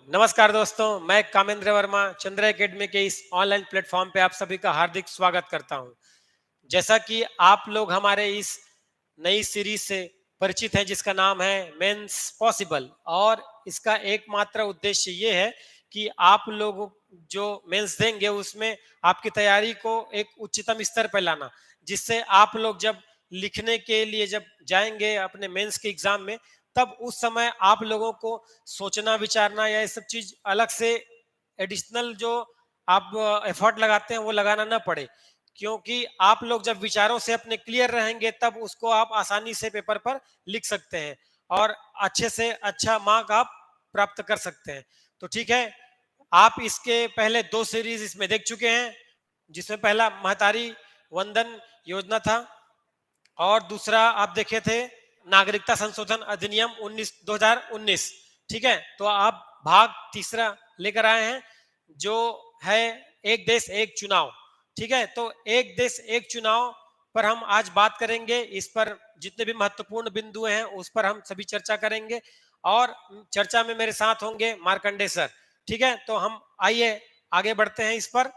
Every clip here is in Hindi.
नमस्कार दोस्तों, मैं कामेंद्र वर्मा चंद्र एकेडमी के इस ऑनलाइन प्लेटफॉर्म पे आप सभी का हार्दिक स्वागत करता हूं। जैसा कि आप लोग हमारे इस नई सीरीज से परिचित हैं जिसका नाम है मेंस पॉसिबल, और इसका एकमात्र उद्देश्य ये है कि आप लोग जो मेंस देंगे उसमें आपकी तैयारी को एक उच्चतम स्तर पर लाना, जिससे आप लोग जब लिखने के लिए जब जाएंगे अपने मेंस के एग्जाम में, तब उस समय आप लोगों को सोचना विचारना या ये सब चीज अलग से एडिशनल जो आप एफर्ट लगाते हैं वो लगाना ना पड़े, क्योंकि आप लोग जब विचारों से अपने क्लियर रहेंगे तब उसको आप आसानी से पेपर पर लिख सकते हैं और अच्छे से अच्छा मार्क आप प्राप्त कर सकते हैं। तो ठीक है, आप इसके पहले 2 सीरीज इसमें देख चुके हैं, जिसमें पहला महतारी वंदन योजना था और दूसरा आप देखे थे नागरिकता संशोधन अधिनियम 2019। ठीक है, तो आप भाग तीसरा लेकर आए हैं जो है एक देश एक चुनाव। ठीक है, तो एक देश एक चुनाव पर हम आज बात करेंगे। इस पर जितने भी महत्वपूर्ण बिंदु हैं उस पर हम सभी चर्चा करेंगे और चर्चा में मेरे साथ होंगे मार्कंडे सर। ठीक है, तो हम आइए आगे बढ़ते हैं इस पर।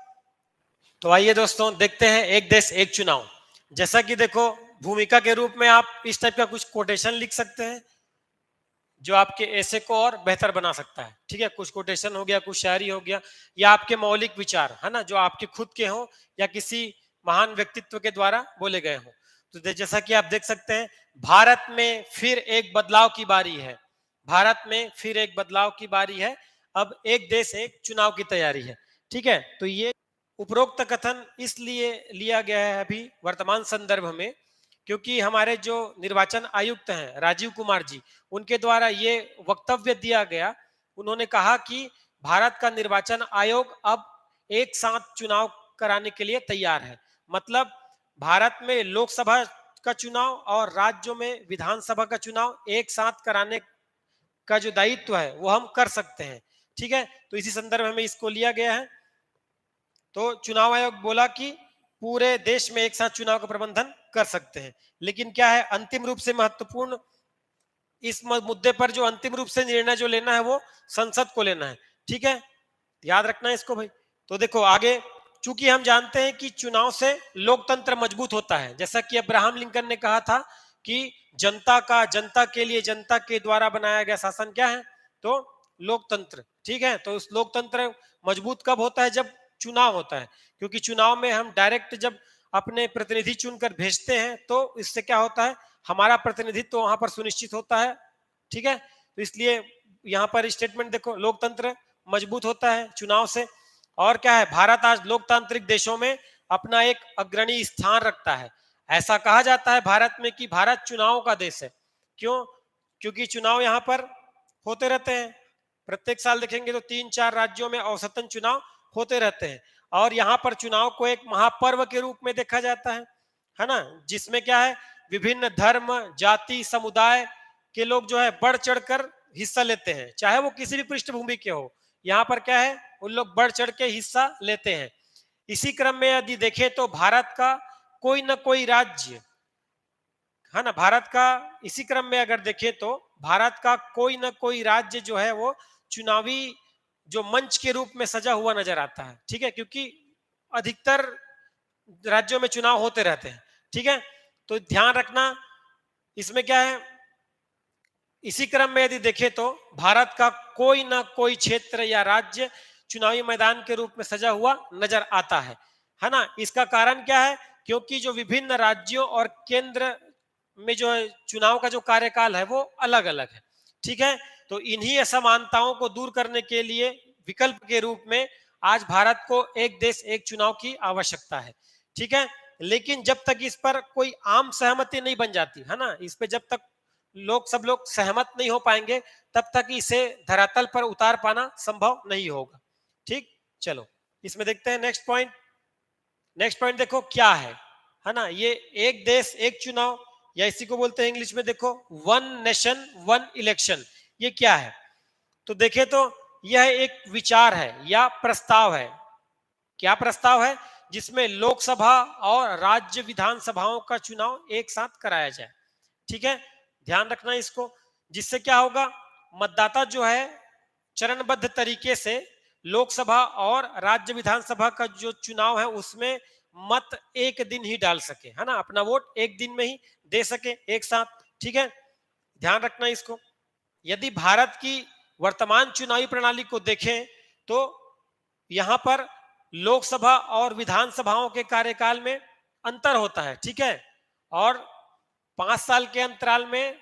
तो आइए दोस्तों देखते हैं एक देश एक चुनाव। जैसा कि देखो, भूमिका के रूप में आप इस टाइप का कुछ कोटेशन लिख सकते हैं जो आपके ऐसे को और बेहतर बना सकता है। ठीक है, कुछ कोटेशन हो गया, कुछ शायरी हो गया, या आपके मौलिक विचार है ना, जो आपके खुद के हो या किसी महान व्यक्तित्व के द्वारा बोले गए हो। तो जैसा कि आप देख सकते हैं, भारत में फिर एक बदलाव की बारी है। भारत में फिर एक बदलाव की बारी है। अब एक देश एक चुनाव की तैयारी है। ठीक है, तो ये उपरोक्त कथन इसलिए लिया गया है अभी वर्तमान संदर्भ में, क्योंकि हमारे जो निर्वाचन आयुक्त हैं राजीव कुमार जी, उनके द्वारा ये वक्तव्य दिया गया। उन्होंने कहा कि भारत का निर्वाचन आयोग अब एक साथ चुनाव कराने के लिए तैयार है। मतलब भारत में लोकसभा का चुनाव और राज्यों में विधानसभा का चुनाव एक साथ कराने का जो दायित्व है वो हम कर सकते हैं। ठीक है, तो इसी संदर्भ में इसको लिया गया है। तो चुनाव आयोग बोला कि पूरे देश में एक साथ चुनाव का प्रबंधन कर सकते हैं, लेकिन क्या है, अंतिम रूप से महत्वपूर्ण इस मुद्दे पर जो अंतिम रूप से निर्णय जो लेना है वो संसद को लेना है। ठीक है, याद रखना है इसको भाई। तो देखो आगे, चूंकि हम जानते हैं कि चुनाव से लोकतंत्र मजबूत होता है, जैसा कि अब्राहम लिंकन ने कहा था कि जनता का, जनता के लिए, जनता के द्वारा बनाया गया शासन क्या है, तो लोकतंत्र। ठीक है, तो उस लोकतंत्र मजबूत कब होता है, जब चुनाव होता है, क्योंकि चुनाव में हम डायरेक्ट जब अपने प्रतिनिधि चुनकर भेजते हैं तो इससे क्या होता है, हमारा प्रतिनिधित्व तो वहां पर सुनिश्चित होता है। ठीक है, तो इसलिए यहाँ पर स्टेटमेंट देखो, लोकतंत्र मजबूत होता है चुनाव से। और क्या है, भारत आज लोकतांत्रिक देशों में अपना एक अग्रणी स्थान रखता है। ऐसा कहा जाता है भारत में कि भारत चुनाव का देश है। क्यों? क्योंकि चुनाव यहाँ पर होते रहते हैं। प्रत्येक साल देखेंगे तो 3-4 राज्यों में औसतन चुनाव होते रहते हैं, और यहाँ पर चुनाव को एक महापर्व के रूप में देखा जाता है ना, जिसमें क्या है, विभिन्न धर्म, जाति, समुदाय के लोग जो है बढ़ चढ़कर हिस्सा लेते हैं, चाहे वो किसी भी पृष्ठभूमि के हो। यहाँ पर क्या है, उन लोग बढ़ चढ़ के हिस्सा लेते हैं। इसी क्रम में यदि देखें तो भारत का कोई ना कोई राज्य है ना, भारत का इसी क्रम में अगर देखें तो भारत का कोई ना कोई राज्य जो है वो चुनावी जो मंच के रूप में सजा हुआ नजर आता है। ठीक है, क्योंकि अधिकतर राज्यों में चुनाव होते रहते हैं। ठीक है, तो ध्यान रखना इसमें क्या है, इसी क्रम में यदि देखें तो भारत का कोई ना कोई क्षेत्र या राज्य चुनावी मैदान के रूप में सजा हुआ नजर आता है ना। इसका कारण क्या है, क्योंकि जो विभिन्न राज्यों और केंद्र में जो है चुनाव का जो कार्यकाल है वो अलग अलग है। ठीक है, तो इन्हीं असमानताओं को दूर करने के लिए विकल्प के रूप में आज भारत को एक देश एक चुनाव की आवश्यकता है। ठीक है, लेकिन जब तक इस पर कोई आम सहमति नहीं बन जाती है ना, इस पे जब तक सब लोग सहमत नहीं हो पाएंगे, तब तक इसे धरातल पर उतार पाना संभव नहीं होगा। ठीक, चलो इसमें देखते हैं नेक्स्ट पॉइंट। नेक्स्ट पॉइंट देखो क्या है ना, ये एक देश एक चुनाव, या इसी को बोलते हैं इंग्लिश में देखो वन नेशन वन इलेक्शन। ये क्या है, तो देखे तो यह एक विचार है या प्रस्ताव है। क्या प्रस्ताव है, जिसमें लोकसभा और राज्य विधानसभाओं का चुनाव एक साथ कराया जाए। ठीक है, ध्यान रखना इसको, जिससे क्या होगा, मतदाता जो है चरणबद्ध तरीके से लोकसभा और राज्य विधानसभा का जो चुनाव है उसमें मत एक दिन ही डाल सके, है ना, अपना वोट एक दिन में ही दे सके एक साथ। ठीक है, ध्यान रखना इसको। यदि भारत की वर्तमान चुनावी प्रणाली को देखें तो यहां पर लोकसभा और विधानसभाओं के कार्यकाल में अंतर होता है। ठीक है, और 5 साल के अंतराल में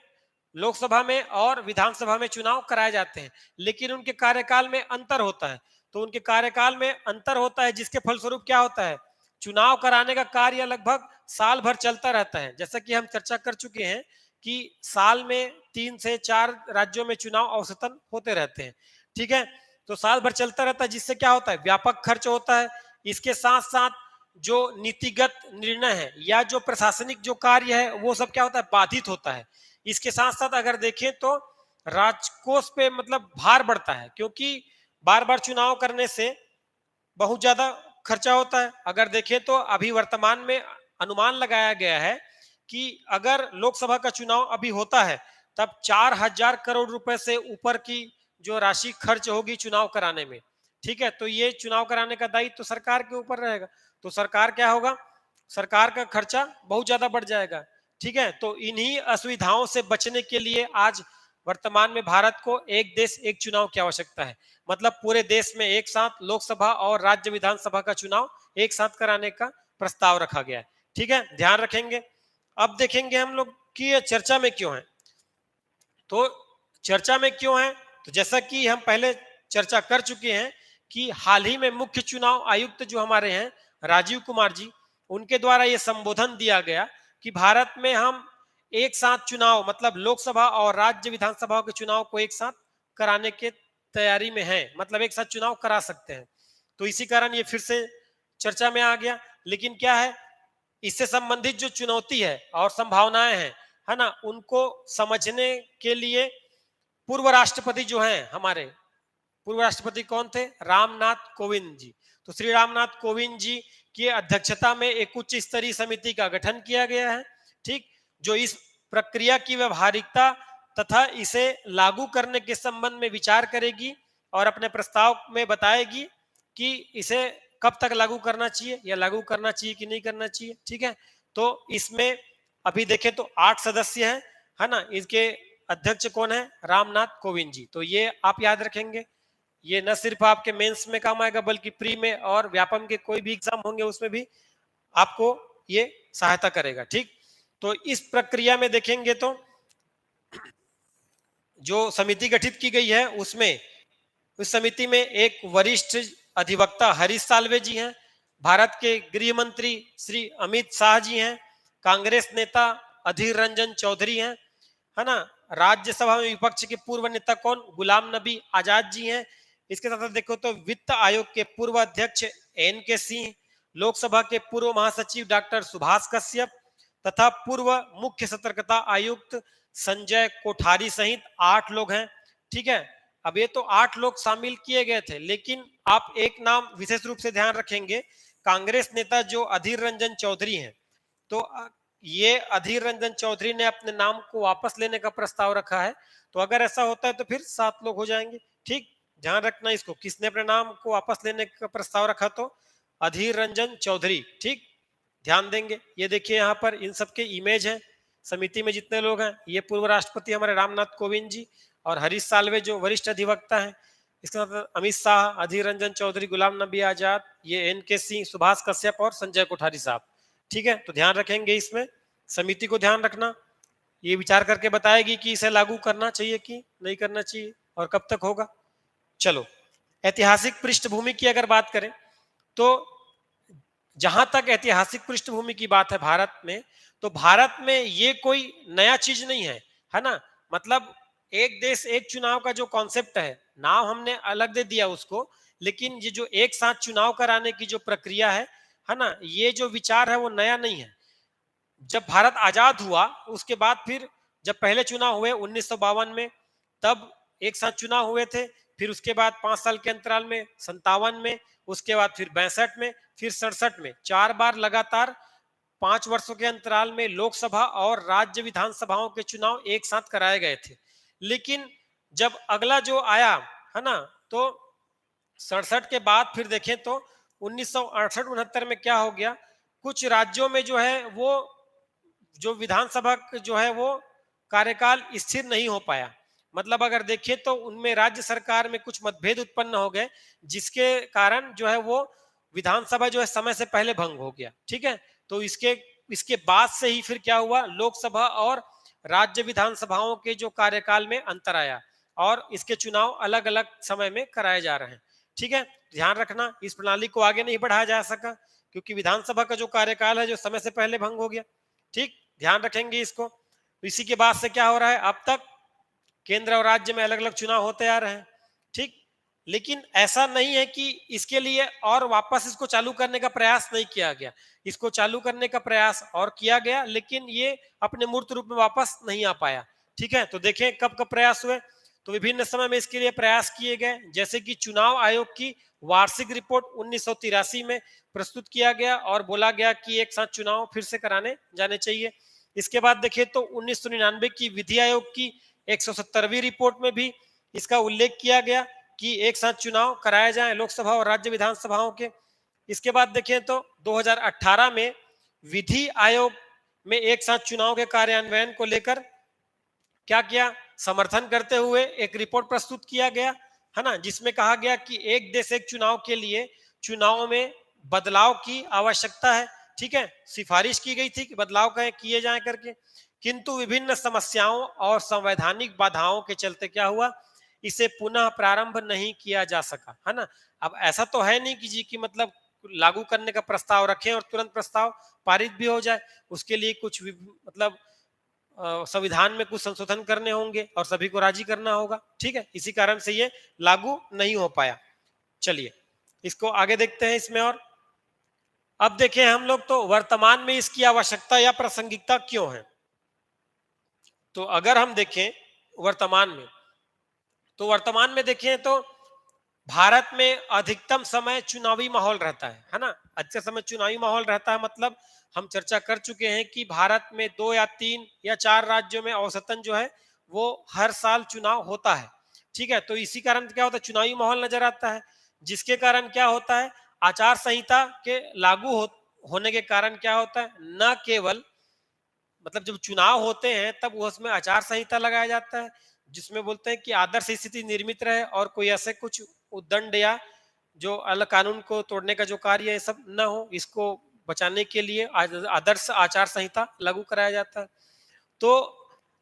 लोकसभा में और विधानसभा में चुनाव कराए जाते हैं, लेकिन उनके कार्यकाल में अंतर होता है। तो उनके कार्यकाल में अंतर होता है, जिसके फलस्वरूप क्या होता है, चुनाव कराने का कार्य लगभग साल भर चलता रहता है। जैसा कि हम चर्चा कर चुके हैं कि साल में 3 से 4 राज्यों में चुनाव औसतन होते रहते हैं। ठीक है, तो साल भर चलता रहता है, जिससे क्या होता है, व्यापक खर्च होता है। इसके साथ साथ जो नीतिगत निर्णय है या जो प्रशासनिक जो कार्य है वो सब क्या होता है, बाधित होता है। इसके साथ साथ अगर देखें तो राजकोष पे मतलब भार बढ़ता है, क्योंकि बार बार चुनाव करने से बहुत ज्यादा खर्चा होता है। अगर देखें तो अभी वर्तमान में अनुमान लगाया गया है कि अगर लोकसभा का चुनाव अभी होता है तब 4,000 करोड़ रुपए से ऊपर की जो राशि खर्च होगी चुनाव कराने में। ठीक है, तो ये चुनाव कराने का दायित्व तो सरकार के ऊपर रहेगा। तो सरकार क्या होगा, सरकार का खर्चा बहुत ज्यादा बढ़ जाएगा। ठीक है, तो इन्हीं असुविधाओं से बचने के लिए आज वर्तमान में भारत को एक देश एक चुनाव की आवश्यकता है। मतलब पूरे देश में एक साथ लोकसभा और राज्य विधानसभा का चुनाव एक साथ कराने का प्रस्ताव रखा गया है। ठीक है, ध्यान रखेंगे। अब देखेंगे हम लोग कि ये चर्चा में क्यों है। तो चर्चा में क्यों है, तो जैसा कि हम पहले चर्चा कर चुके हैं कि हाल ही में मुख्य चुनाव आयुक्त जो हमारे हैं राजीव कुमार जी, उनके द्वारा ये संबोधन दिया गया कि भारत में हम एक साथ चुनाव मतलब लोकसभा और राज्य विधानसभा के चुनाव को एक साथ कराने के तैयारी में है, मतलब एक साथ चुनाव करा सकते हैं। तो इसी कारण ये फिर से चर्चा में आ गया। लेकिन क्या है, इससे संबंधित जो चुनौती है और संभावनाएं हैं, है ना, उनको समझने के लिए पूर्व राष्ट्रपति जो हैं हमारे, पूर्व राष्ट्रपति कौन थे, रामनाथ कोविंद जी। तो श्री रामनाथ कोविंद जी की अध्यक्षता में एक उच्च स्तरीय समिति का गठन किया गया है। ठीक, जो इस प्रक्रिया की व्यवहारिकता तथा इसे लागू करने के संबंध में विचार करेगी और अपने प्रस्ताव में बताएगी कि इसे कब तक लागू करना चाहिए या लागू करना चाहिए कि नहीं करना चाहिए। ठीक है, तो इसमें अभी देखें तो 8 सदस्य हैं, है ना, इसके अध्यक्ष कौन है, रामनाथ कोविंद जी। तो ये आप याद रखेंगे, ये न सिर्फ आपके मेंस में काम आएगा बल्कि प्री में और व्यापम के कोई भी एग्जाम होंगे उसमें भी आपको ये सहायता करेगा। ठीक, तो इस प्रक्रिया में देखेंगे तो जो समिति गठित की गई है उसमें उस समिति में एक वरिष्ठ अधिवक्ता हरीश साल्वे जी हैं, भारत के गृह मंत्री श्री अमित शाह जी हैं, कांग्रेस नेता अधीर रंजन चौधरी हैं, है ना, राज्यसभा में विपक्ष के पूर्व नेता कौन, गुलाम नबी आजाद जी हैं। इसके साथ देखो तो वित्त आयोग के पूर्व अध्यक्ष एन के सिंह, लोकसभा के पूर्व महासचिव डॉक्टर सुभाष कश्यप तथा पूर्व मुख्य सतर्कता आयुक्त संजय कोठारी सहित 8 लोग हैं। ठीक है, अब ये तो 8 लोग शामिल किए गए थे, लेकिन आप एक नाम विशेष रूप से ध्यान रखेंगे, कांग्रेस नेता जो अधीर रंजन चौधरी हैं, तो ये अधीर रंजन चौधरी ने अपने नाम को वापस लेने का प्रस्ताव रखा है। तो अगर ऐसा होता है तो फिर 7 लोग हो जाएंगे। ठीक, ध्यान रखना इसको, किसने अपने नाम को वापस लेने का प्रस्ताव रखा, तो अधीर रंजन चौधरी। ठीक, ध्यान देंगे। ये देखिए यहाँ पर इन सबके इमेज है, समिति में जितने लोग हैं, ये पूर्व राष्ट्रपति हमारे रामनाथ कोविंद जी और हरीश साल्वे जो वरिष्ठ अधिवक्ता हैं, इसके साथ अमित शाह, अधीर रंजन चौधरी, गुलाम नबी आजाद, ये एन के सिंह, सुभाष कश्यप और संजय कोठारी साहब। ठीक है, तो ध्यान रखेंगे, इसमें समिति को ध्यान रखना, ये विचार करके बताएगी कि इसे लागू करना चाहिए कि नहीं करना चाहिए और कब तक होगा। चलो, ऐतिहासिक पृष्ठभूमि की अगर बात करें तो जहां तक ऐतिहासिक पृष्ठभूमि की बात है भारत में, तो भारत में ये कोई नया चीज नहीं है ना, मतलब एक देश एक चुनाव का जो कॉन्सेप्ट है, नाम हमने अलग दे दिया उसको, लेकिन ये जो एक साथ चुनाव कराने की जो प्रक्रिया है ना, ये जो विचार है वो नया नहीं है। जब भारत आजाद हुआ उसके बाद फिर जब पहले चुनाव हुए 1952 में, तब एक साथ चुनाव हुए थे, फिर उसके बाद 5 साल के अंतराल में 57 में, उसके बाद फिर 62 में, फिर 67 में, 4 बार लगातार 5 वर्षों के अंतराल में लोकसभा और राज्य विधानसभाओं के चुनाव एक साथ कराए गए थे। लेकिन जब अगला जो आया है ना। तो 67 के बाद फिर देखें तो 1968-69 में क्या हो गया, कुछ राज्यों में जो है वो जो विधानसभा जो है वो कार्यकाल स्थिर नहीं हो पाया। मतलब अगर देखें तो उनमें राज्य सरकार में कुछ मतभेद उत्पन्न हो गए, जिसके कारण जो है वो विधानसभा जो है समय से पहले भंग हो गया। ठीक है, तो इसके इसके बाद से ही फिर क्या हुआ, लोकसभा और राज्य विधानसभाओं के जो कार्यकाल में अंतर आया और इसके चुनाव अलग अलग समय में कराए जा रहे हैं। ठीक है, ध्यान रखना इस प्रणाली को आगे नहीं बढ़ाया जा सका क्योंकि विधानसभा का जो कार्यकाल है जो समय से पहले भंग हो गया। ठीक, ध्यान रखेंगे इसको। तो इसी के बाद से क्या हो रहा है, अब तक केंद्र और राज्य में अलग अलग चुनाव होते आ रहे हैं। ठीक, लेकिन ऐसा नहीं है कि इसके लिए और वापस इसको चालू करने का प्रयास नहीं किया गया। इसको चालू करने का प्रयास और किया गया, लेकिन ये अपने मूर्त रूप में वापस नहीं आ पाया। ठीक है, तो देखें कब कब प्रयास हुए, तो विभिन्न समय में इसके लिए प्रयास किए गए, जैसे कि चुनाव आयोग की वार्षिक रिपोर्ट 1983 में प्रस्तुत किया गया और बोला गया कि एक साथ चुनाव फिर से कराने जाने चाहिए। इसके बाद देखिए तो 1999 की विधि आयोग की 170वीं रिपोर्ट में भी इसका उल्लेख किया गया कि एक साथ चुनाव कराए जाएं लोकसभा और राज्य विधानसभाओं के। इसके बाद देखें तो 2018 में विधि आयोग में एक साथ चुनाव के कार्यान्वयन को लेकर क्या किया, समर्थन करते हुए एक रिपोर्ट प्रस्तुत किया गया, है ना, जिसमें कहा गया कि एक देश एक चुनाव के लिए चुनाव में बदलाव की आवश्यकता है। ठीक है, सिफारिश की गई थी कि बदलाव किए जाए करके, किंतु विभिन्न समस्याओं और संवैधानिक बाधाओं के चलते क्या हुआ, इसे पुनः प्रारंभ नहीं किया जा सका, है ना। अब ऐसा तो है नहीं कि जी की मतलब लागू करने का प्रस्ताव रखें और तुरंत प्रस्ताव पारित भी हो जाए, उसके लिए कुछ मतलब संविधान में कुछ संशोधन करने होंगे और सभी को राजी करना होगा। ठीक है, इसी कारण से ये लागू नहीं हो पाया। चलिए इसको आगे देखते हैं इसमें। और अब देखें हम लोग तो वर्तमान में इसकी आवश्यकता या प्रासंगिकता क्यों है। तो अगर हम देखें वर्तमान में, तो वर्तमान में देखें तो भारत में अधिकतम समय चुनावी माहौल रहता है ना। अच्छे समय चुनावी माहौल रहता है, मतलब हम चर्चा कर चुके हैं कि भारत में 2 या 3 या 4 राज्यों में औसतन जो है वो हर साल चुनाव होता है। ठीक है, तो इसी कारण क्या होता है, चुनावी माहौल नजर आता है, जिसके कारण क्या होता है, आचार संहिता के होने के कारण क्या होता है, न केवल मतलब जब चुनाव होते हैं तब उसमें आचार संहिता लगाया जाता है, जिसमें बोलते हैं कि आदर्श स्थिति निर्मित रहे और कोई ऐसे कुछ उद्दंड या जो अलग कानून को तोड़ने का जो कार्य है सब न हो, इसको बचाने के लिए आदर्श आचार संहिता लागू कराया जाता है। तो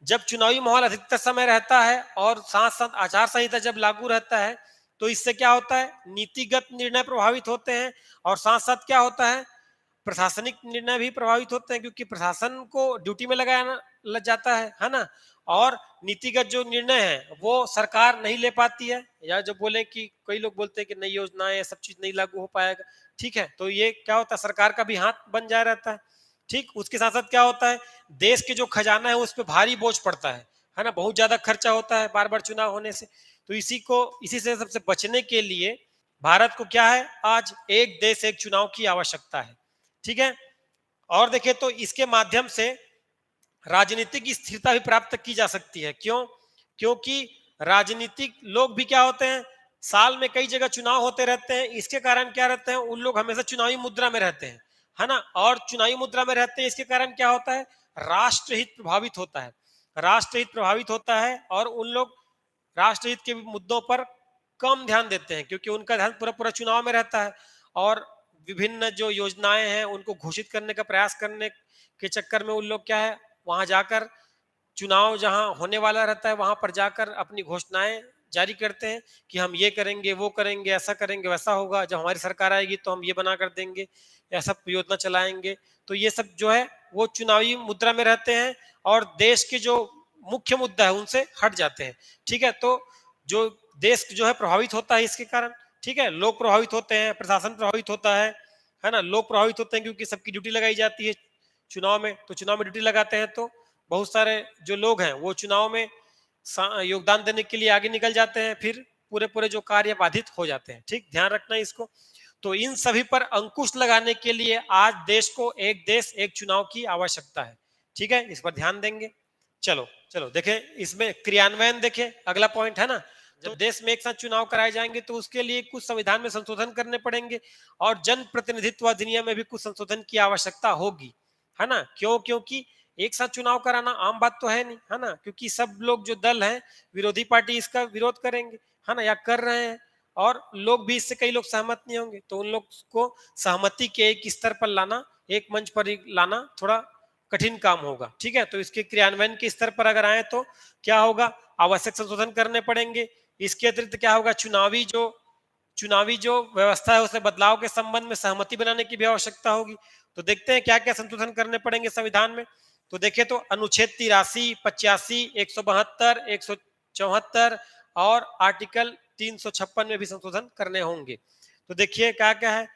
जब चुनावी माहौल अधिकतर समय रहता है और साथ साथ आचार संहिता जब लागू रहता है, तो इससे क्या होता है, नीतिगत निर्णय प्रभावित होते हैं और साथ साथ क्या होता है, प्रशासनिक निर्णय भी प्रभावित होते हैं, क्योंकि प्रशासन को ड्यूटी में लगाना लग जाता है ना। और नीतिगत जो निर्णय है वो सरकार नहीं ले पाती है, या जो बोले कि कई लोग बोलते हैं कि नई योजनाएं ये सब चीज नहीं लागू हो पाएगा। ठीक है, तो ये क्या होता है, सरकार का भी हाथ बन जा रहता है। ठीक, उसके साथ साथ क्या होता है, देश के जो खजाना है उस पर भारी बोझ पड़ता है ना, बहुत ज्यादा खर्चा होता है बार बार चुनाव होने से। तो इसी से सबसे बचने के लिए भारत को क्या है, आज एक देश एक चुनाव की आवश्यकता है। ठीक है, और देखिए तो इसके माध्यम से राजनीतिक स्थिरता भी प्राप्त की जा सकती है। क्यों, क्योंकि राजनीतिक लोग भी क्या होते हैं, साल में कई जगह चुनाव होते रहते हैं, इसके कारण क्या रहते हैं, उन लोग हमेशा चुनावी मुद्रा में रहते हैं, है ना। और चुनावी मुद्रा में रहते हैं, इसके कारण क्या होता है, राष्ट्रहित प्रभावित होता है, राष्ट्रहित प्रभावित होता है और उन लोग राष्ट्रहित के मुद्दों पर कम ध्यान देते हैं, क्योंकि उनका ध्यान पूरा पूरा चुनाव में रहता है और विभिन्न जो योजनाएं हैं उनको घोषित करने का प्रयास करने के चक्कर में उन लोग क्या है, वहां जाकर चुनाव जहां होने वाला रहता है वहां पर जाकर अपनी घोषणाएं जारी करते हैं कि हम ये करेंगे वो करेंगे, ऐसा करेंगे वैसा होगा, जब हमारी सरकार आएगी तो हम ये बना कर देंगे, ऐसा योजना चलाएंगे। तो ये सब जो है वो चुनावी मुद्रा में रहते हैं और देश के जो मुख्य मुद्दा है उनसे हट जाते हैं। ठीक है, तो जो देश जो है प्रभावित होता है इसके कारण। ठीक है, लोग प्रभावित होते हैं, प्रशासन प्रभावित होता है ना, लोग प्रभावित होते हैं क्योंकि सबकी ड्यूटी लगाई जाती है चुनाव में, तो चुनाव में ड्यूटी लगाते हैं तो बहुत सारे जो लोग हैं वो चुनाव में योगदान देने के लिए आगे निकल जाते हैं, फिर पूरे पूरे जो कार्य बाधित हो जाते हैं। ठीक, ध्यान रखना इसको। तो इन सभी पर अंकुश लगाने के लिए आज देश को एक देश एक चुनाव की आवश्यकता है। ठीक है, इस पर ध्यान देंगे। चलो चलो देखें इसमें क्रियान्वयन, देखें अगला पॉइंट है ना। जब देश में एक साथ चुनाव कराए जाएंगे तो उसके लिए कुछ संविधान में संशोधन करने पड़ेंगे और जन प्रतिनिधित्व अधिनियम में भी कुछ संशोधन की आवश्यकता होगी, है ना। क्यों? क्योंकि एक साथ चुनाव कराना आम बात तो है नहीं, है ना, क्योंकि सब लोग जो दल हैं, विरोधी पार्टी इसका विरोध करेंगे, है ना, या कर रहे हैं, और लोग भी इससे कई लोग सहमत नहीं होंगे, तो उन लोग को सहमति के एक स्तर पर लाना, एक मंच पर लाना थोड़ा कठिन काम होगा। ठीक है, तो इसके क्रियान्वयन के स्तर पर अगर आए तो क्या होगा, आवश्यक संशोधन करने पड़ेंगे। इसके अतिरिक्त क्या होगा, चुनावी जो व्यवस्था है उसमें बदलाव के संबंध में सहमति बनाने की भी आवश्यकता होगी। तो देखते हैं क्या क्या संशोधन करने पड़ेंगे संविधान में। तो देखें तो अनुच्छेद 83, 85, 172, 174 और आर्टिकल 356 में भी संशोधन करने होंगे। तो देखिए क्या क्या है।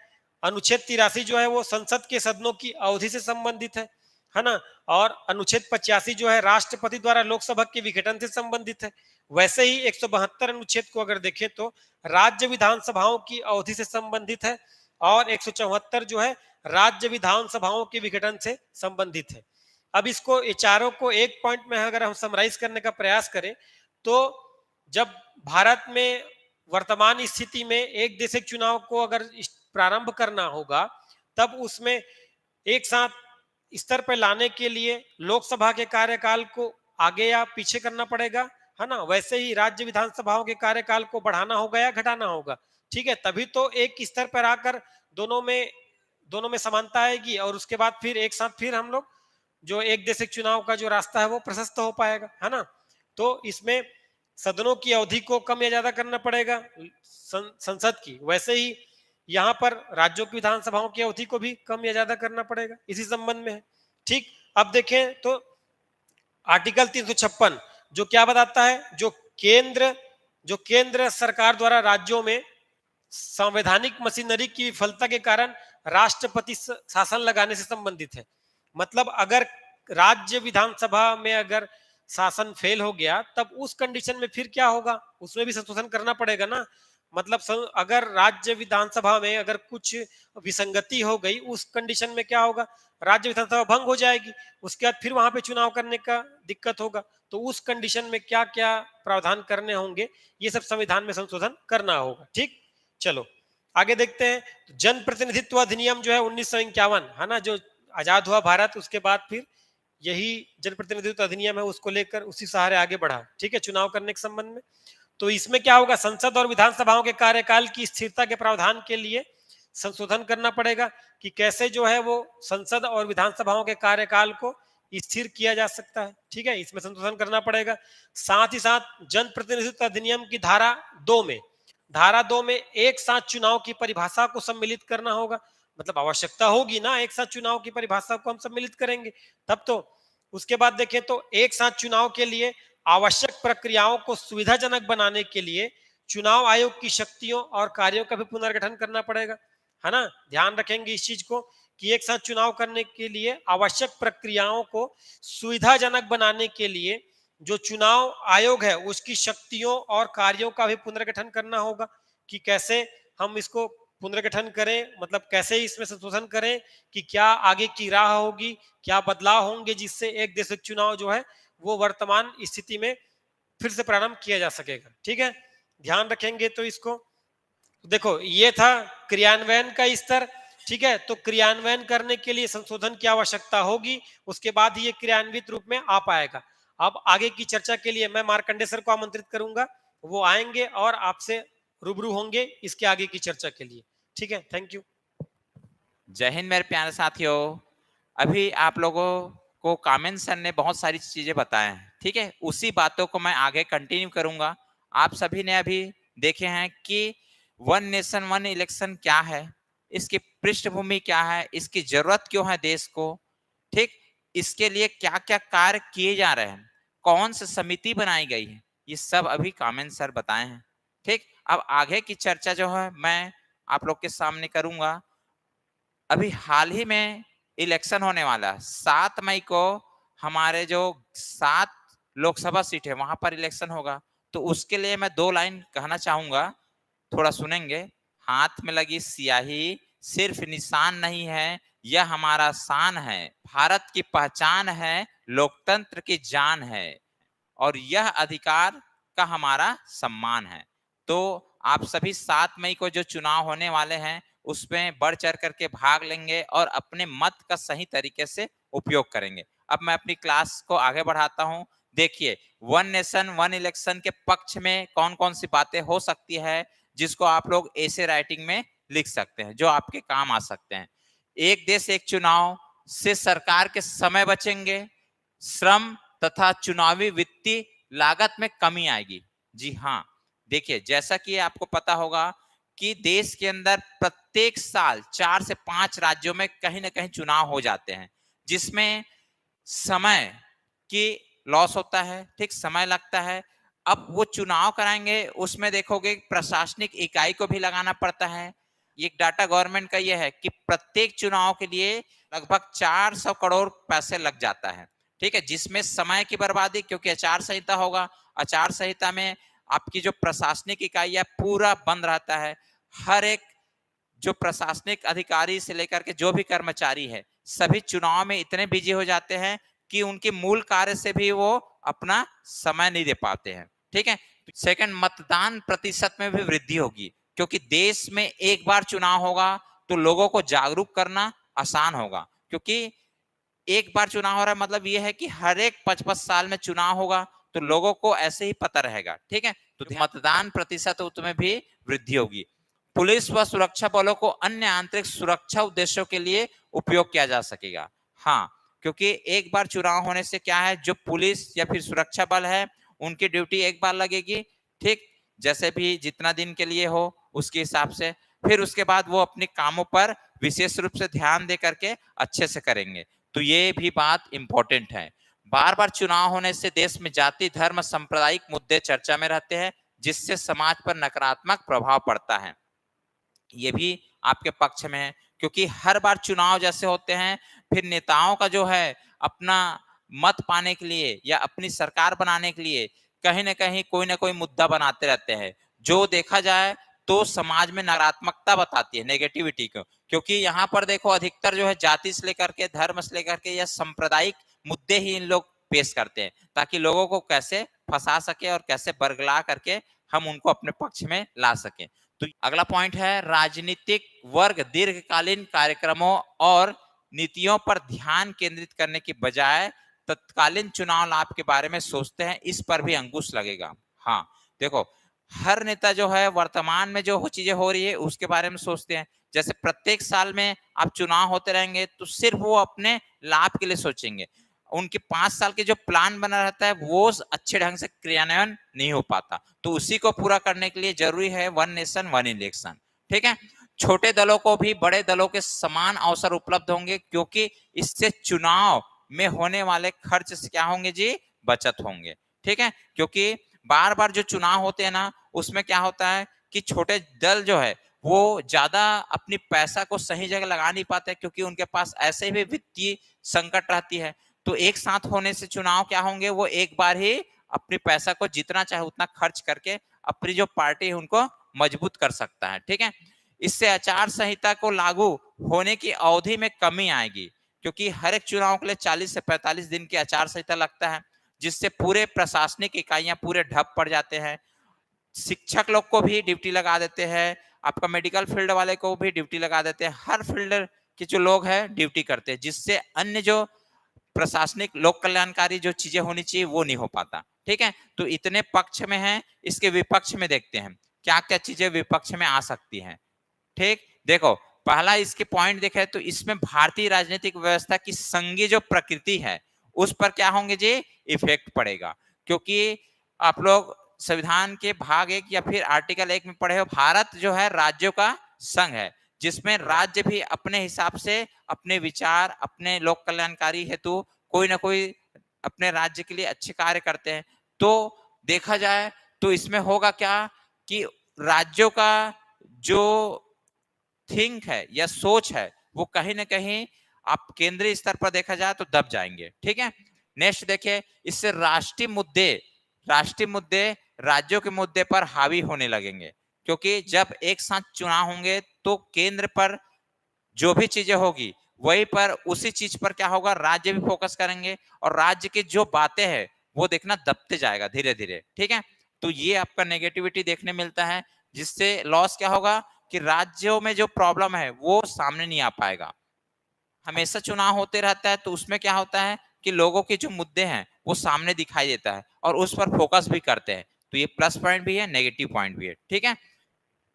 अनुच्छेद 83 जो है वो संसद के सदनों की अवधि से संबंधित है ना। और अनुच्छेद 85 जो है राष्ट्रपति द्वारा लोकसभा के विघटन से संबंधित है। वैसे ही 172 अनुच्छेद को अगर देखें तो राज्य विधानसभाओं की अवधि से संबंधित है, और 174 जो है राज्य विधानसभाओं के विघटन से संबंधित है। अब इसको ये चारों को एक पॉइंट में अगर हम समराइज करने का प्रयास करें तो जब भारत में वर्तमान स्थिति में एक देश एक चुनाव को अगर प्रारंभ करना होगा, तब उसमें एक साथ स्तर पर लाने के लिए लोकसभा के कार्यकाल को आगे या पीछे करना पड़ेगा, है ना। वैसे ही राज्य विधानसभाओं के कार्यकाल को बढ़ाना होगा या घटाना होगा। ठीक है, तभी तो एक स्तर पर आकर दोनों में समानता आएगी, और उसके बाद फिर एक साथ फिर हम लोग जो एक देश एक चुनाव का जो रास्ता है वो प्रशस्त हो पाएगा, है ना। तो इसमें सदनों की अवधि को कम या ज्यादा करना पड़ेगा संसद की, वैसे ही यहाँ पर राज्यों की विधानसभाओं की अवधि को भी कम या ज्यादा करना पड़ेगा, इसी संबंध में है। ठीक, अब देखें तो आर्टिकल 356 जो क्या बताता है, जो केंद्र सरकार द्वारा राज्यों में संवैधानिक मशीनरी की विफलता के कारण राष्ट्रपति शासन लगाने से संबंधित है। मतलब अगर राज्य विधानसभा में अगर शासन फेल हो गया, तब उस कंडीशन में फिर क्या होगा, उसमें भी संशोधन करना पड़ेगा ना। मतलब अगर राज्य विधानसभा में अगर कुछ विसंगति हो गई, उस कंडीशन में क्या होगा, राज्य विधानसभा भंग हो जाएगी, उसके बाद फिर वहां पे चुनाव करने का दिक्कत होगा। तो उस कंडीशन में क्या क्या प्रावधान करने होंगे, ये सब संविधान में संशोधन करना होगा। ठीक, चलो आगे देखते हैं। जन प्रतिनिधित्व अधिनियम जो है 1951, है ना, जो आजाद हुआ भारत, उसके बाद फिर यही जन प्रतिनिधित्व अधिनियम है, उसको लेकर उसी सहारे आगे बढ़ा। ठीक है, चुनाव करने के संबंध में। तो इसमें क्या होगा, संसद और विधानसभाओं के कार्यकाल की स्थिरता के प्रावधान के लिए संशोधन करना पड़ेगा कि कैसे जो है वो संसद और विधानसभाओं के कार्यकाल को स्थिर किया जा सकता है। ठीक है, इसमें संशोधन करना पड़ेगा। साथ ही साथ जन प्रतिनिधित्व अधिनियम की धारा 2 में एक साथ चुनाव की परिभाषा को सम्मिलित करना होगा। मतलब आवश्यकता होगी ना, एक साथ चुनाव की परिभाषा को हम सम्मिलित करेंगे तब तो। उसके बाद देखें तो एक साथ चुनाव के लिए आवश्यक प्रक्रियाओं को सुविधाजनक बनाने के लिए चुनाव आयोग की शक्तियों और कार्यों का भी पुनर्गठन करना पड़ेगा, है ना। ध्यान रखेंगे इस चीज को कि एक साथ चुनाव करने के लिए आवश्यक प्रक्रियाओं को सुविधाजनक बनाने के लिए जो चुनाव आयोग है उसकी शक्तियों और कार्यों का भी पुनर्गठन करना होगा कि कैसे हम इसको पुनर्गठन करें, मतलब कैसे इसमें संशोधन करें कि क्या आगे की राह होगी, क्या बदलाव होंगे जिससे एक देश एक चुनाव जो है वो वर्तमान स्थिति में फिर से प्रारंभ किया जा सकेगा। ठीक है, ध्यान रखेंगे तो इसको। देखो ये था क्रियान्वयन का स्तर। ठीक है, तो क्रियान्वयन करने के लिए संशोधन की आवश्यकता होगी, उसके बाद ही ये क्रियान्वित रूप में आ पाएगा। अब आगे की चर्चा के लिए मैं मार्कंडे सर को आमंत्रित करूंगा, वो आएंगे और आपसे रूबरू होंगे इसके आगे की चर्चा के लिए। ठीक है, थैंक यू। जय हिंद मेरे प्यारे साथियों। अभी आप लोगों को कामेन सर ने बहुत सारी चीजें बताए हैं, ठीक है, उसी बातों को मैं आगे कंटिन्यू करूंगा। आप सभी ने अभी देखे हैं कि वन नेशन वन इलेक्शन क्या है, इसकी पृष्ठभूमि क्या है, इसकी जरूरत क्यों है देश को, ठीक, इसके लिए क्या क्या कार्य किए जा रहे हैं, कौन सी समिति बनाई गई है, ये सब अभी कामेन सर बताए हैं। ठीक, अब आगे की चर्चा जो है मैं आप लोग के सामने करूंगा। अभी हाल ही में इलेक्शन होने वाला है, 7 मई को हमारे जो 7 लोकसभा सीट है वहां पर इलेक्शन होगा। तो उसके लिए मैं 2 लाइन कहना चाहूंगा, थोड़ा सुनेंगे। हाथ में लगी स्याही सिर्फ निशान नहीं है, यह हमारा शान है, भारत की पहचान है, लोकतंत्र की जान है, और यह अधिकार का हमारा सम्मान है। तो आप सभी 7 मई को जो चुनाव होने वाले हैं उसमें बढ़ चढ़ करके भाग लेंगे और अपने मत का सही तरीके से उपयोग करेंगे। अब मैं अपनी क्लास को आगे बढ़ाता हूं। देखिए, वन नेशन वन इलेक्शन के पक्ष में कौन कौन सी बातें हो सकती है जिसको आप लोग ऐसे राइटिंग में लिख सकते हैं, जो आपके काम आ सकते हैं। एक देश एक चुनाव से सरकार के समय बचेंगे, श्रम तथा चुनावी वित्तीय लागत में कमी आएगी। जी हाँ, देखिए, जैसा कि आपको पता होगा कि देश के अंदर प्रत्येक साल 4 से 5 राज्यों में कहीं ना कहीं चुनाव हो जाते हैं, जिसमें समय की लॉस होता है, ठीक, समय लगता है। अब वो चुनाव कराएंगे, उसमें देखोगे प्रशासनिक इकाई को भी लगाना पड़ता है। एक डाटा गवर्नमेंट का ये है कि प्रत्येक चुनाव के लिए लगभग 400 करोड़ पैसे लग जाता है, ठीक है, जिसमें समय की बर्बादी, क्योंकि आचार संहिता होगा, आचार संहिता में आपकी जो प्रशासनिक इकाई है पूरा बंद रहता है। हर एक जो प्रशासनिक अधिकारी से लेकर के जो भी कर्मचारी है, सभी चुनाव में इतने बिजी हो जाते हैं कि उनके मूल कार्य से भी वो अपना समय नहीं दे पाते हैं, ठीक है। सेकंड, मतदान प्रतिशत में भी वृद्धि होगी, क्योंकि देश में एक बार चुनाव होगा तो लोगों को जागरूक करना आसान होगा, क्योंकि एक बार चुनाव हो रहा है मतलब ये है कि हर एक 5-5 साल में चुनाव होगा, तो लोगों को ऐसे ही पता रहेगा, ठीक है। तो मतदान प्रतिशत में भी वृद्धि होगी। पुलिस व सुरक्षा बलों को अन्य आंतरिक सुरक्षा उद्देश्यों के लिए उपयोग किया जा सकेगा। हाँ, क्योंकि एक बार चुनाव होने से क्या है, जो पुलिस या फिर सुरक्षा बल है उनकी ड्यूटी एक बार लगेगी, ठीक, जैसे भी जितना दिन के लिए हो उसके हिसाब से, फिर उसके बाद वो अपने कामों पर विशेष रूप से ध्यान दे करके अच्छे से करेंगे। तो ये भी बात इंपॉर्टेंट है। बार बार चुनाव होने से देश में जाति, धर्म, सांप्रदायिक मुद्दे चर्चा में रहते हैं, जिससे समाज पर नकारात्मक प्रभाव पड़ता है। ये भी आपके पक्ष में है, क्योंकि हर बार चुनाव जैसे होते हैं, फिर नेताओं का जो है अपना मत पाने के लिए या अपनी सरकार बनाने के लिए कहीं ना कोई मुद्दा बनाते रहते हैं, जो देखा जाए तो समाज में नकारात्मकता बताती है, नेगेटिविटी को। क्योंकि यहाँ पर देखो, अधिकतर जो है जाति से लेकर के, धर्म से लेकर के या सांप्रदायिक मुद्दे ही इन लोग पेश करते हैं, ताकि लोगों को कैसे फंसा सके और कैसे बरगला करके हम उनको अपने पक्ष में ला सके। तो अगला पॉइंट है, राजनीतिक वर्ग दीर्घकालीन कार्यक्रमों और नीतियों पर ध्यान केंद्रित करने की बजाय तत्कालीन चुनाव लाभ के बारे में सोचते हैं, इस पर भी अंकुश लगेगा। हाँ, देखो, हर नेता जो है वर्तमान में जो चीजें हो रही है उसके बारे में सोचते हैं। जैसे प्रत्येक साल में आप चुनाव होते रहेंगे तो सिर्फ वो अपने लाभ के लिए सोचेंगे, उनके 5 साल के जो प्लान बना रहता है वो अच्छे ढंग से क्रियान्वयन नहीं हो पाता। तो उसी को पूरा करने के लिए जरूरी है वन नेशन वन इलेक्शन, ठीक है। छोटे दलों को भी बड़े दलों के समान अवसर उपलब्ध होंगे, क्योंकि इससे चुनाव में होने वाले खर्च से क्या होंगे जी, बचत होंगे, ठीक है। क्योंकि बार बार जो चुनाव होते हैं ना, उसमें क्या होता है कि छोटे दल जो है वो ज्यादा अपनी पैसा को सही जगह लगा नहीं पाते, क्योंकि उनके पास ऐसे भी वित्तीय संकट रहती है। तो एक साथ होने से चुनाव क्या होंगे, वो एक बार ही अपने पैसा को जितना चाहे उतना खर्च करके अपनी जो पार्टी है उनको मजबूत कर सकता है, ठीक है। इससे आचार संहिता को लागू होने की अवधि में कमी आएगी, क्योंकि हर एक चुनाव के लिए 40 से 45 दिन की आचार संहिता लगता है, जिससे पूरे प्रशासनिक इकाइयां पूरे ठप पड़ जाते हैं। शिक्षक लोग को भी ड्यूटी लगा देते हैं, आपका मेडिकल फील्ड वाले को भी ड्यूटी लगा देते हैं, हर फील्ड के जो लोग हैं ड्यूटी करते हैं, जिससे अन्य जो प्रशासनिक लोक कल्याणकारी जो चीजें होनी चाहिए वो नहीं हो पाता, ठीक है। तो इतने पक्ष में है, इसके विपक्ष में देखते हैं क्या क्या चीजें विपक्ष में आ सकती हैं, ठीक। देखो, पहला इसके पॉइंट देखे तो इसमें भारतीय राजनीतिक व्यवस्था की संघीय जो प्रकृति है उस पर क्या होंगे जी, इफेक्ट पड़ेगा। क्योंकि आप लोग संविधान के भाग 1 या फिर आर्टिकल 1 में पढ़े हो, भारत जो है राज्यों का संघ है, जिसमें राज्य भी अपने हिसाब से अपने विचार, अपने लोक कल्याणकारी हेतु कोई ना कोई अपने राज्य के लिए अच्छे कार्य करते हैं। तो देखा जाए तो इसमें होगा क्या कि राज्यों का जो थिंक है या सोच है वो कहीं ना कहीं आप केंद्रीय स्तर पर देखा जाए तो दब जाएंगे, ठीक है। नेक्स्ट देखिए, इससे राष्ट्रीय मुद्दे राज्यों के मुद्दे पर हावी होने लगेंगे, क्योंकि जब एक साथ चुनाव होंगे तो केंद्र पर जो भी चीजें होगी वही पर उसी चीज पर क्या होगा, राज्य भी फोकस करेंगे और राज्य की जो बातें हैं वो देखना दबते जाएगा धीरे धीरे, ठीक है। तो ये आपका नेगेटिविटी देखने मिलता है, जिससे लॉस क्या होगा कि राज्यों में जो प्रॉब्लम है वो सामने नहीं आ पाएगा। हमेशा चुनाव होते रहता है तो उसमें क्या होता है कि लोगों के जो मुद्दे हैं वो सामने दिखाई देता है और उस पर फोकस भी करते हैं। तो ये प्लस पॉइंट भी है, नेगेटिव पॉइंट भी है। ठीक है,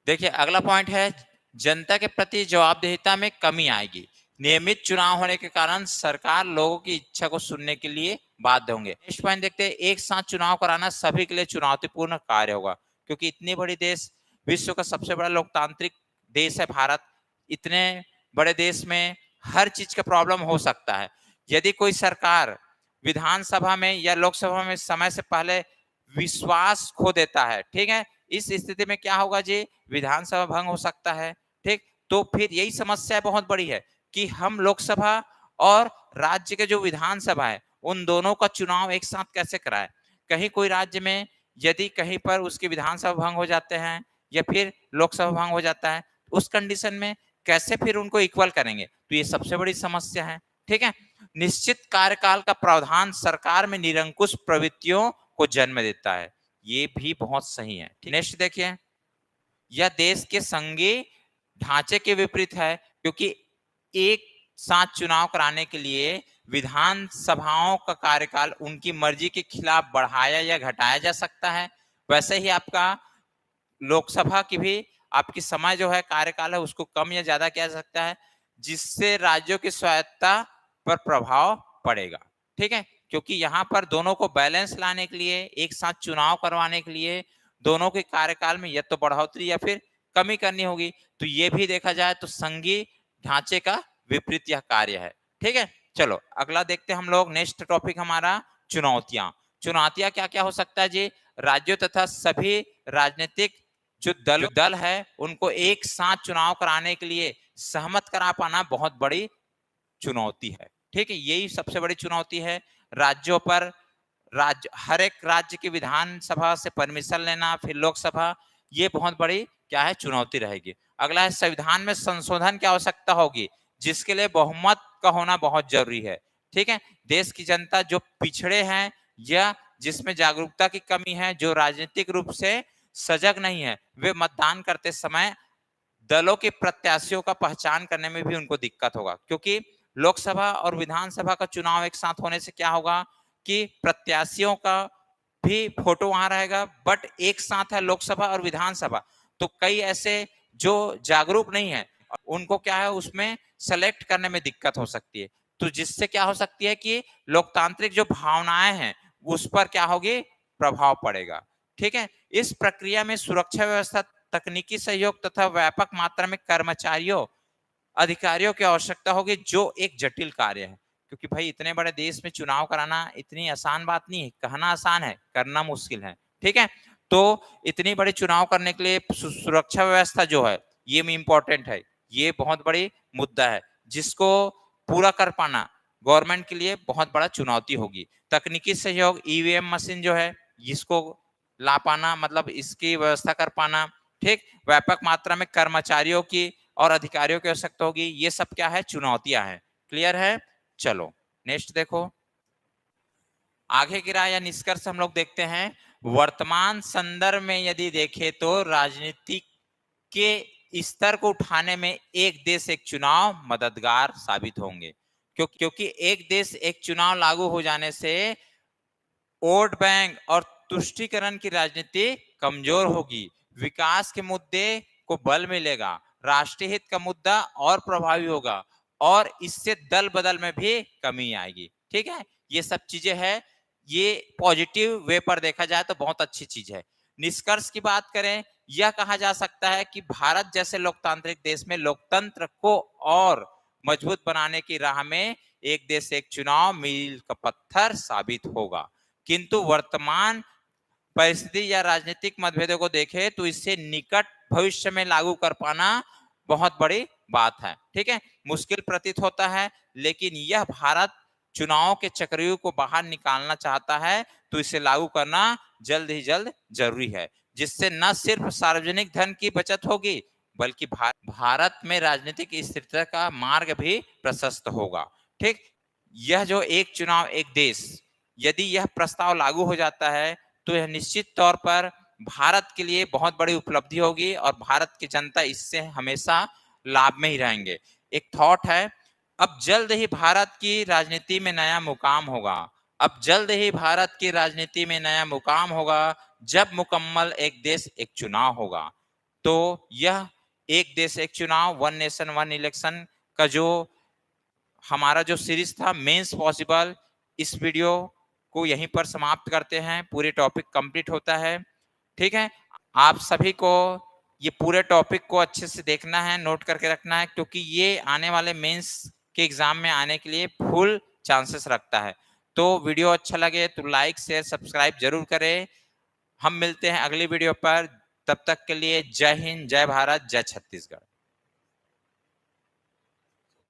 देखिए अगला पॉइंट है जनता के प्रति जवाबदेहिता में कमी आएगी। नियमित चुनाव होने के कारण सरकार लोगों की इच्छा को सुनने के लिए बाध्य होंगे। नेक्स्ट पॉइंट देखते हैं, एक साथ चुनाव कराना सभी के लिए चुनौतीपूर्ण कार्य होगा, क्योंकि इतनी बड़ी देश, विश्व का सबसे बड़ा लोकतांत्रिक देश है भारत। इतने बड़े देश में हर चीज का प्रॉब्लम हो सकता है। यदि कोई सरकार विधानसभा में या लोकसभा में समय से पहले विश्वास खो देता है, ठीक है, इस स्थिति में क्या होगा जी, विधानसभा भंग हो सकता है। ठीक, तो फिर यही समस्या बहुत बड़ी है कि हम लोकसभा और राज्य के जो विधानसभा है उन दोनों का चुनाव एक साथ कैसे कराएं। कहीं कोई राज्य में यदि कहीं पर उसके विधानसभा भंग हो जाते हैं या फिर लोकसभा भंग हो जाता है, उस कंडीशन में कैसे फिर उनको इक्वल करेंगे, तो ये सबसे बड़ी समस्या है। ठीक है, निश्चित कार्यकाल का प्रावधान सरकार में निरंकुश प्रवृत्तियों को जन्म देता है, ये भी बहुत सही है। नेक्स्ट देखिए, यह देश के संघीय ढांचे के विपरीत है, क्योंकि एक साथ चुनाव कराने के लिए विधानसभाओं का कार्यकाल उनकी मर्जी के खिलाफ बढ़ाया या घटाया जा सकता है। वैसे ही आपका लोकसभा की भी आपकी समय जो है कार्यकाल है उसको कम या ज्यादा किया जा सकता है, जिससे राज्यों की स्वायत्तता पर प्रभाव पड़ेगा। ठीक है, क्योंकि यहाँ पर दोनों को बैलेंस लाने के लिए, एक साथ चुनाव करवाने के लिए दोनों के कार्यकाल में या तो बढ़ोतरी या फिर कमी करनी होगी। तो ये भी देखा जाए तो संघीय ढांचे का विपरीत यह कार्य है। ठीक है, चलो अगला देखते हैं हम लोग। नेक्स्ट टॉपिक हमारा चुनौतियां। चुनौतियां क्या क्या हो सकता है जी, राज्यों तथा सभी राजनीतिक जो दल है उनको एक साथ चुनाव कराने के लिए सहमत करा पाना बहुत बड़ी चुनौती है। ठीक है, यही सबसे बड़ी चुनौती है। राज्यों पर हर एक राज्य की विधानसभा से परमिशन लेना, फिर लोकसभा, ये बहुत बड़ी क्या है, चुनौती रहेगी। अगला है संविधान में संशोधन की आवश्यकता होगी, जिसके लिए बहुमत का होना बहुत जरूरी है। ठीक है, देश की जनता जो पिछड़े हैं या जिसमें जागरूकता की कमी है, जो राजनीतिक रूप से सजग नहीं है, वे मतदान करते समय दलों के प्रत्याशियों का पहचान करने में भी उनको दिक्कत होगा, क्योंकि लोकसभा और विधानसभा का चुनाव एक साथ होने से क्या होगा कि प्रत्याशियों का भी फोटो वहां रहेगा, बट एक साथ है लोकसभा और विधानसभा, तो कई ऐसे जो जागरूक नहीं है उनको क्या है उसमें सेलेक्ट करने में दिक्कत हो सकती है। तो जिससे क्या हो सकती है कि लोकतांत्रिक जो भावनाएं हैं उस पर क्या होगी, प्रभाव पड़ेगा। ठीक है, इस प्रक्रिया में सुरक्षा व्यवस्था, तकनीकी सहयोग तथा व्यापक मात्रा में कर्मचारियों, अधिकारियों की आवश्यकता होगी, जो एक जटिल कार्य है। क्योंकि भाई इतने बड़े देश में चुनाव कराना इतनी आसान बात नहीं है, कहना आसान है, करना मुश्किल है। ठीक है, तो इतनी बड़ी चुनाव करने के लिए सुरक्षा व्यवस्था जो है ये भी इंपॉर्टेंट है, ये बहुत बड़ी मुद्दा है, जिसको पूरा कर पाना गवर्नमेंट के लिए बहुत बड़ा चुनौती होगी। तकनीकी सहयोग, ईवीएम मशीन जो है जिसको ला पाना, मतलब इसकी व्यवस्था कर पाना। ठीक, व्यापक मात्रा में कर्मचारियों की और अधिकारियों की आवश्यकता होगी, ये सब क्या है, चुनौतियां हैं। क्लियर है, चलो नेक्स्ट देखो। आगे की राय या निष्कर्ष हम लोग देखते हैं। वर्तमान संदर्भ में यदि देखें तो राजनीति के स्तर को उठाने में एक देश एक चुनाव मददगार साबित होंगे, क्योंकि एक देश एक चुनाव लागू हो जाने से वोट बैंक और तुष्टीकरण की राजनीति कमजोर होगी, विकास के मुद्दे को बल मिलेगा, राष्ट्रीय हित का मुद्दा और प्रभावी होगा और इससे दल बदल में भी कमी आएगी। ठीक है, ये सब चीजें हैं, ये पॉजिटिव वे पर देखा जाए तो बहुत अच्छी चीज है। निष्कर्ष की बात करें, यह कहा जा सकता है कि भारत जैसे लोकतांत्रिक देश में लोकतंत्र को और मजबूत बनाने की राह में एक देश एक चुनाव मील का पत्थर साबित होगा। किंतु वर्तमान परिस्थिति या राजनीतिक मतभेदों को देखें तो इसे निकट भविष्य में लागू कर पाना बहुत बड़ी बात है। ठीक है, मुश्किल प्रतीत होता है, लेकिन यह भारत चुनावों के चक्रव्यूह को बाहर निकालना चाहता है, तो इसे लागू करना जल्द ही जल्द जरूरी है, जिससे न सिर्फ सार्वजनिक धन की बचत होगी बल्कि भारत में राजनीतिक स्थिरता का मार्ग भी प्रशस्त होगा। ठीक, यह जो एक चुनाव एक देश, यदि यह प्रस्ताव लागू हो जाता है तो यह निश्चित तौर पर भारत के लिए बहुत बड़ी उपलब्धि होगी और भारत की जनता इससे हमेशा लाभ में ही रहेंगे। एक थॉट है, अब जल्द ही भारत की राजनीति में नया मुकाम होगा। अब जल्द ही भारत की राजनीति में नया मुकाम होगा जब मुकम्मल एक देश एक चुनाव होगा। तो यह एक देश एक चुनाव, वन नेशन वन इलेक्शन का जो हमारा जो सीरीज था मेंस पॉसिबल, इस वीडियो को यहीं पर समाप्त करते हैं। पूरे टॉपिक कंप्लीट होता है। ठीक है, आप सभी को ये पूरे टॉपिक को अच्छे से देखना है, नोट करके रखना है, क्योंकि ये आने वाले मेंस के एग्जाम में आने के लिए फुल चांसेस रखता है। तो वीडियो अच्छा लगे तो लाइक शेयर सब्सक्राइब जरूर करें। हम मिलते हैं अगली वीडियो पर। तब तक के लिए जय हिंद, जय भारत, जय छत्तीसगढ़।